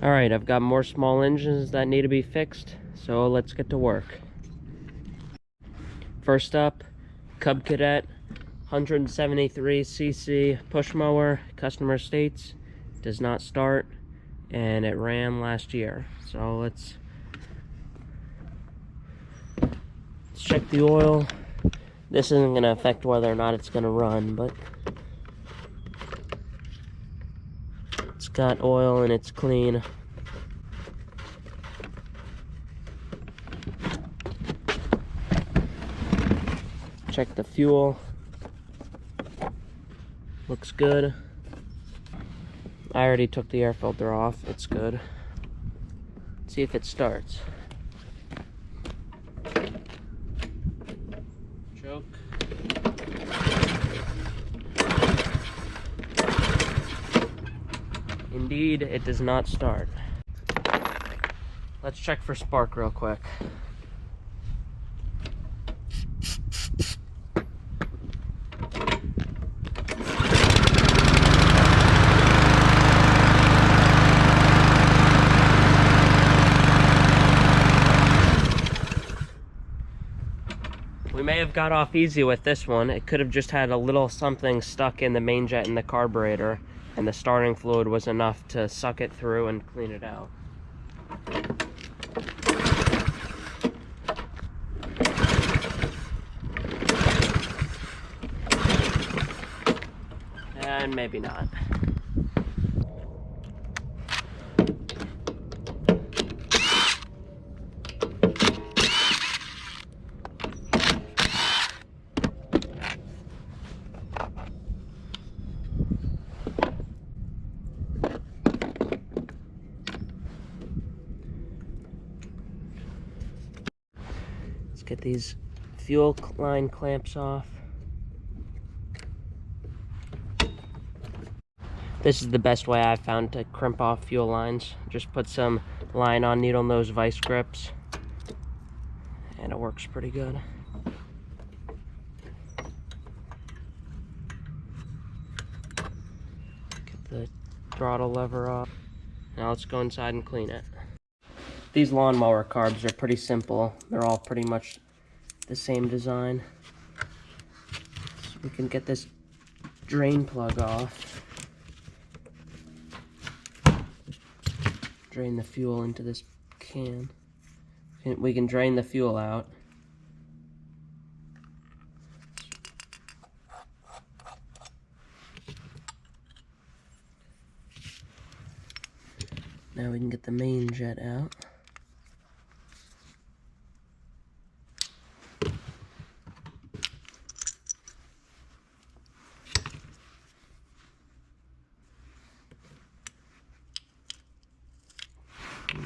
Alright, I've got more small engines that need to be fixed, so let's get to work. First up, Cub Cadet 173cc push mower. Customer states does not start, and it ran last year. So let's check the oil. This isn't going to affect whether or not it's going to run, but it's got oil and it's clean. Check the fuel. Looks good. I already took the air filter off. It's good. Let's see if it starts. Choke. Indeed, it does not start. Let's check for spark real quick. We may have got off easy with this one. It could have just had a little something stuck in the main jet and the carburetor, and the starting fluid was enough to suck it through and clean it out. And maybe not. Let's get these fuel line clamps off. This is the best way I've found to crimp off fuel lines. Just put some line on needle nose vice grips, and it works pretty good. Get the throttle lever off. Now let's go inside and clean it. These lawnmower carbs are pretty simple. They're all pretty much the same design. So we can get this drain plug off. Drain the fuel into this can. We can drain the fuel out. Now we can get the main jet out.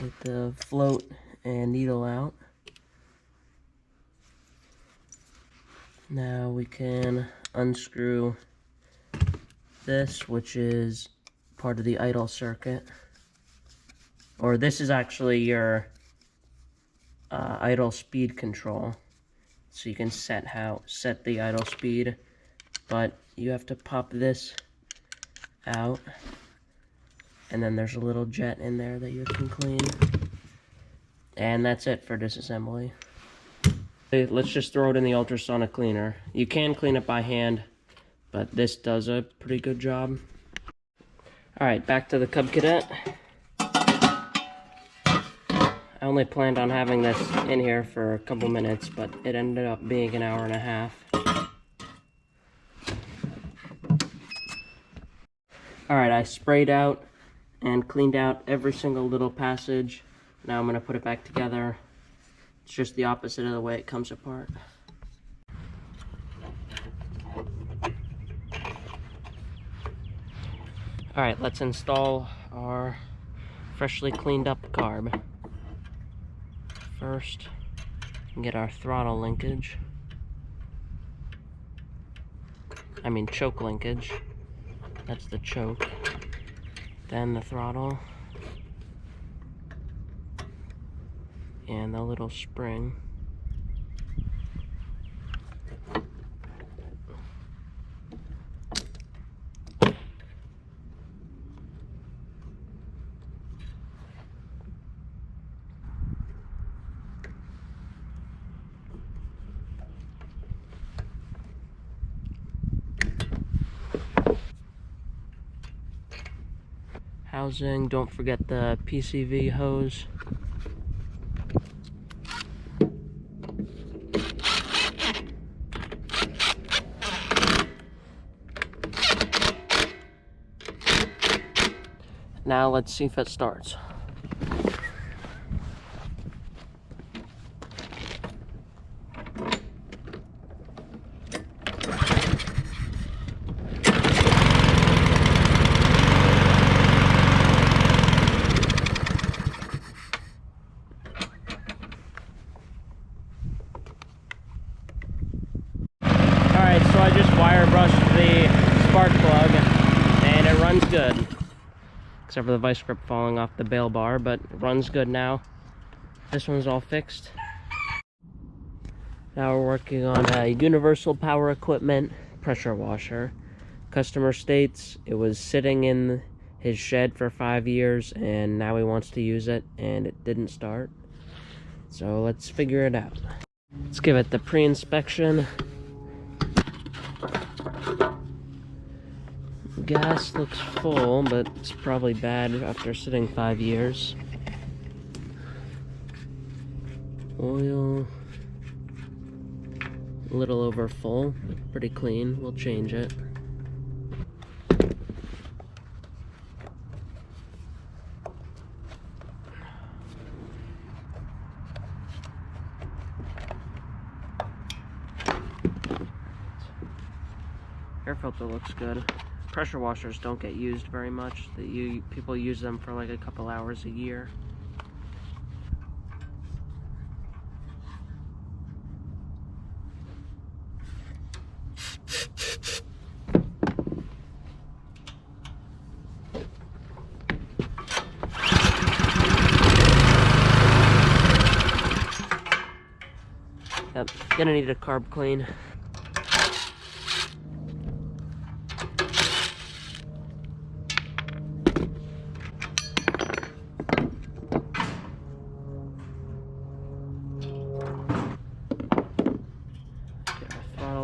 Get the float and needle out. Now we can unscrew this, which is part of the idle circuit. Or this is actually your idle speed control. So you can set the idle speed, but you have to pop this out. And then there's a little jet in there that you can clean. And that's it for disassembly. Let's just throw it in the ultrasonic cleaner. You can clean it by hand, but this does a pretty good job. Alright, back to the Cub Cadet. I only planned on having this in here for a couple minutes, but it ended up being an hour and a half. Alright, I sprayed out and cleaned out every single little passage. Now I'm going to put it back together. It's just the opposite of the way it comes apart. Alright, let's install our freshly cleaned up carb. First, we can get our throttle linkage. Choke linkage. That's the choke. Then the throttle. And the little spring. housing. Don't forget the PCV hose. Now let's see if it starts. Alright, so I just wire brushed the spark plug and it runs good. Except for the vice grip falling off the bail bar, but it runs good now. This one's all fixed. Now we're working on a universal power equipment pressure washer. Customer states it was sitting in his shed for 5 years and now he wants to use it and it didn't start. So let's figure it out. Let's give it the pre-inspection. Gas looks full, but it's probably bad after sitting 5 years. Oil, a little over full, but pretty clean. We'll change it. Air filter looks good. Pressure washers don't get used very much. People use them for like a couple hours a year. Yep, gonna need a carb clean.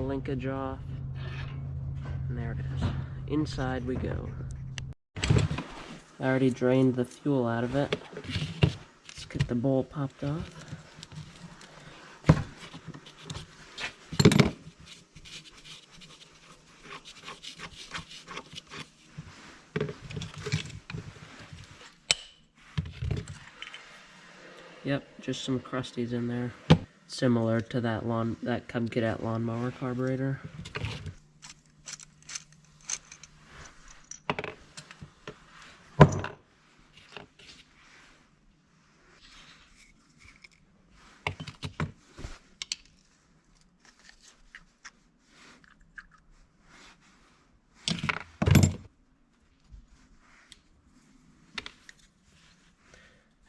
Linkage off, and there it is. Inside we go. I already drained the fuel out of it. Let's get the bowl popped off. Yep, just some crusties in there. Similar to that Cub Cadet lawnmower carburetor.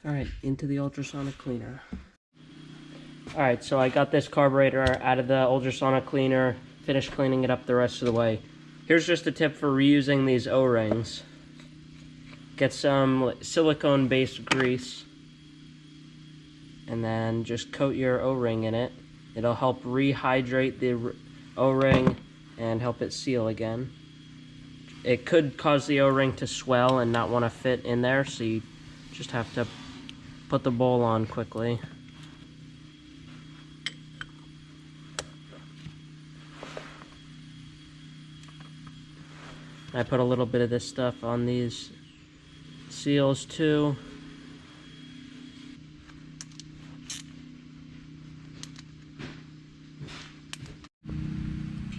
Alright, into the ultrasonic cleaner. Alright, so I got this carburetor out of the ultrasonic cleaner, finished cleaning it up the rest of the way. Here's just a tip for reusing these O-rings. Get some silicone-based grease, and then just coat your O-ring in it. It'll help rehydrate the O-ring and help it seal again. It could cause the O-ring to swell and not want to fit in there, so you just have to put the bowl on quickly. I put a little bit of this stuff on these seals too.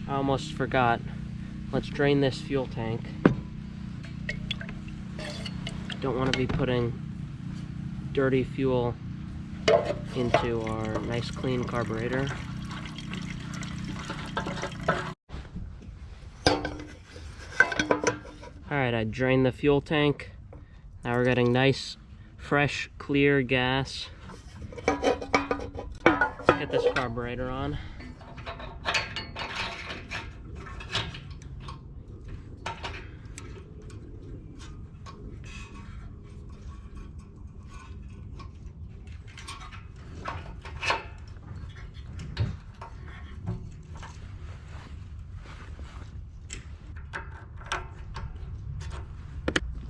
I almost forgot. Let's drain this fuel tank. Don't want to be putting dirty fuel into our nice clean carburetor. Alright, I drained the fuel tank. Now we're getting nice, fresh, clear gas. Let's get this carburetor on.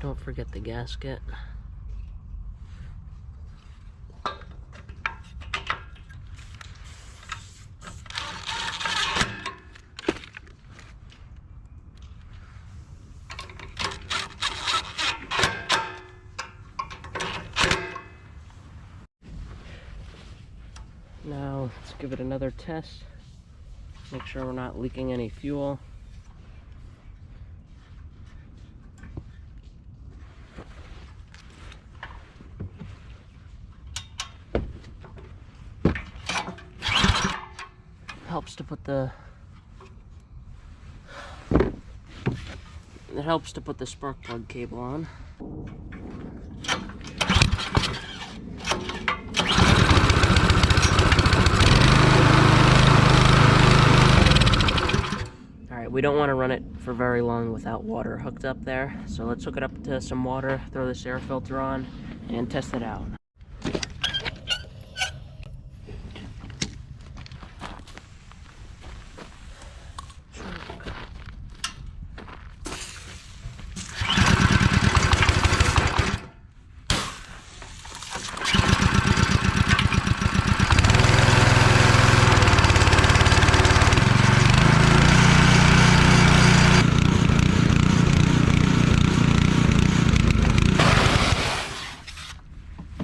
Don't forget the gasket. Now let's give it another test. Make sure we're not leaking any fuel. Helps to put the spark plug cable on. Alright, we don't want to run it for very long without water hooked up there, so let's hook it up to some water, throw this air filter on, and test it out.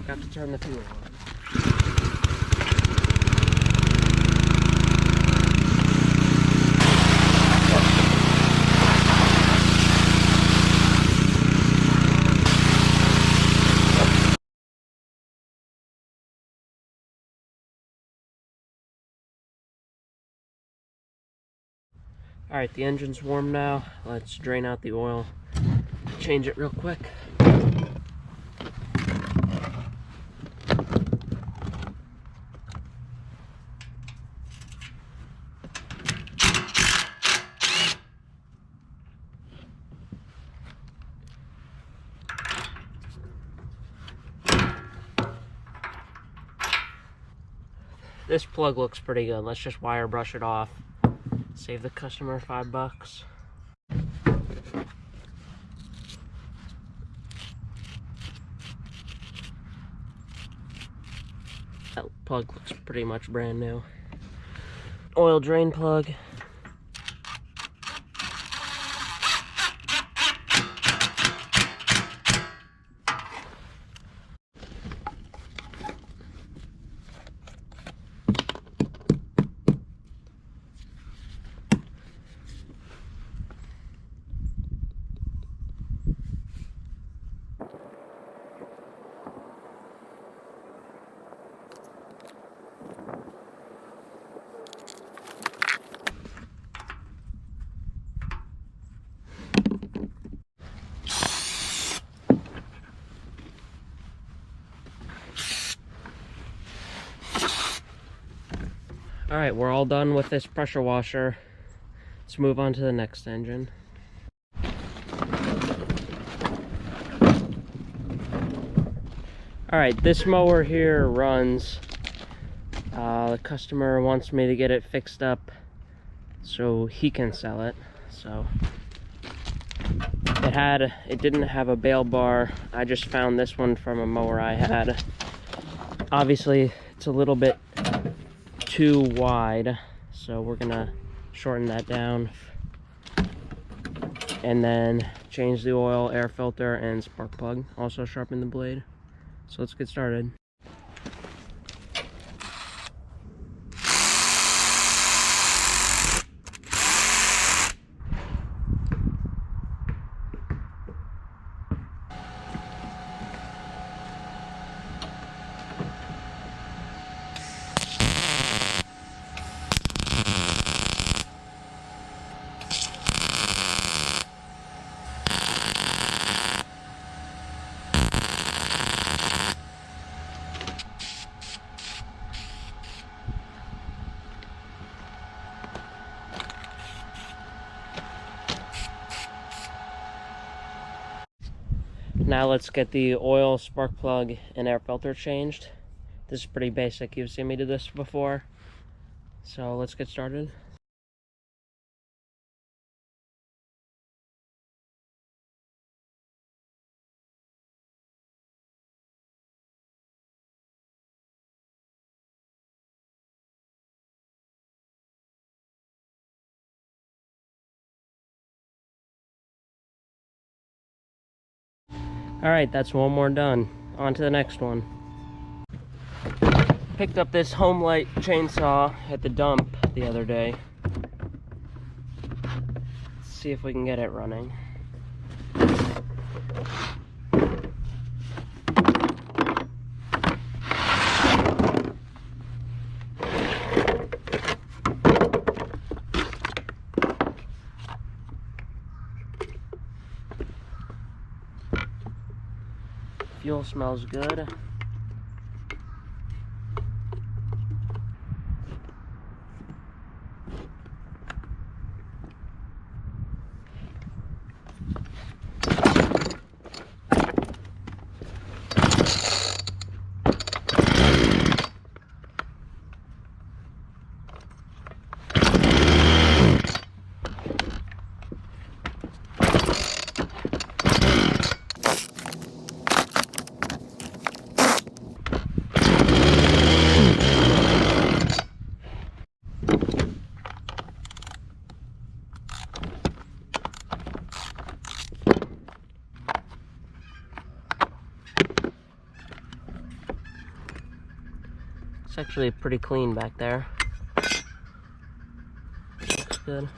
Got to turn the fuel on. Alright, the engine's warm now. Let's drain out the oil. Change it real quick. This plug looks pretty good. Let's just wire brush it off. Save the customer $5. That plug looks pretty much brand new. Oil drain plug. Alright, we're all done with this pressure washer. Let's move on to the next engine. Alright, this mower here runs. The customer wants me to get it fixed up so he can sell it. So it didn't have a bail bar. I just found this one from a mower I had. Obviously, it's a little bit too wide, so we're gonna shorten that down and then change the oil, air filter, and spark plug. Also sharpen the blade. So let's get started. Now let's get the oil, spark plug, and air filter changed. This is pretty basic. You've seen me do this before. So let's get started. Alright, that's one more done. On to the next one. Picked up this Homelight chainsaw at the dump the other day. Let's see if we can get it running. Fuel smells good. It's actually pretty clean back there. Looks good.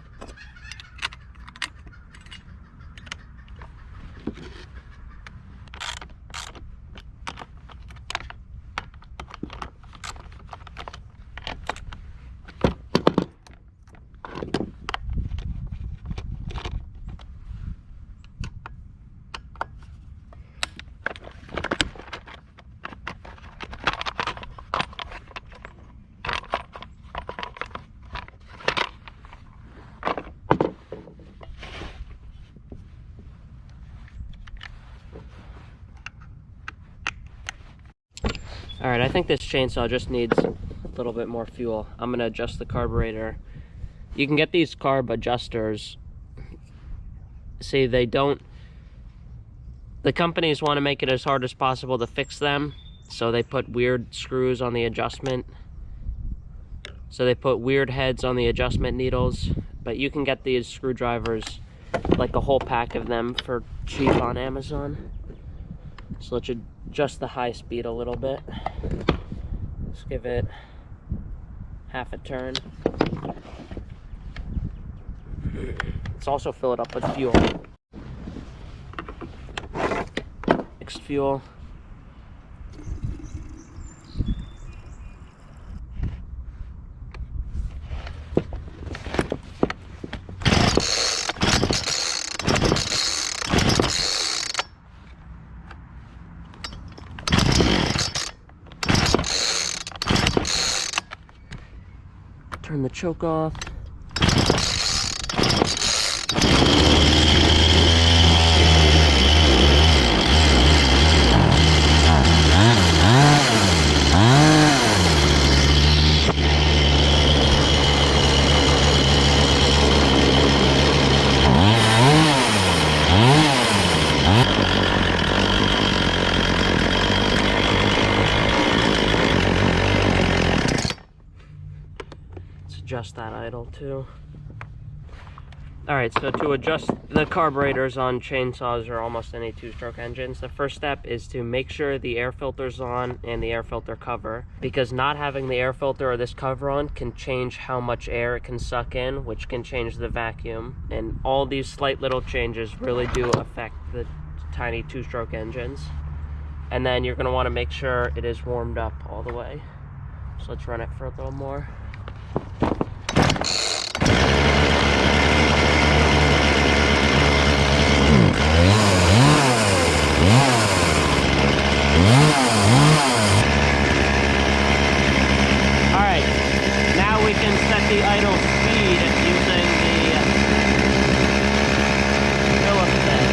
Alright, I think this chainsaw just needs a little bit more fuel. I'm going to adjust the carburetor. You can get these carb adjusters. See, they don't... The companies want to make it as hard as possible to fix them, so they put weird screws on the adjustment. So they put weird heads on the adjustment needles, but you can get these screwdrivers, like a whole pack of them, for cheap on Amazon. So let's adjust the high speed a little bit. Let's give it half a turn. Let's also fill it up with fuel. Mixed fuel. Turn the choke off. Adjust that idle too. Alright, so to adjust the carburetors on chainsaws or almost any two-stroke engines, the first step is to make sure the air filter's on and the air filter cover, because not having the air filter or this cover on can change how much air it can suck in, which can change the vacuum. And all these slight little changes really do affect the tiny two-stroke engines. And then you're going to want to make sure it is warmed up all the way. So let's run it for a little more. Alright, now we can set the idle speed using the Phillips head.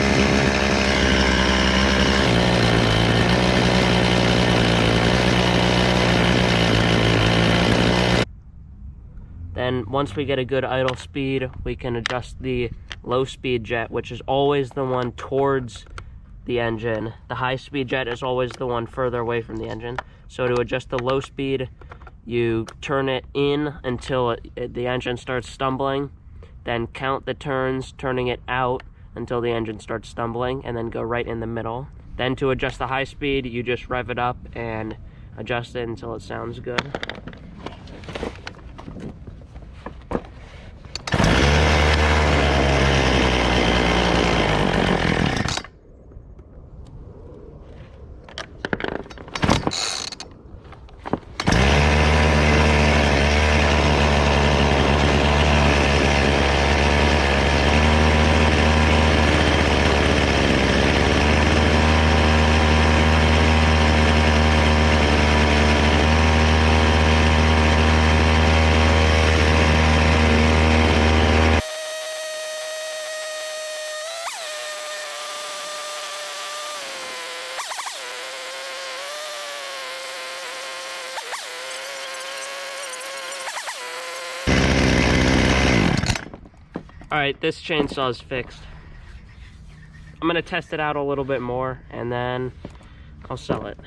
Then once we get a good idle speed, we can adjust the low speed jet, which is always the one towards the engine. The high speed jet is always the one further away from the engine. So to adjust the low speed, you turn it in until the engine starts stumbling, then count the turns, turning it out until the engine starts stumbling, and then go right in the middle. Then to adjust the high speed, you just rev it up and adjust it until it sounds good. Alright, this chainsaw is fixed. I'm going to test it out a little bit more, and then I'll sell it.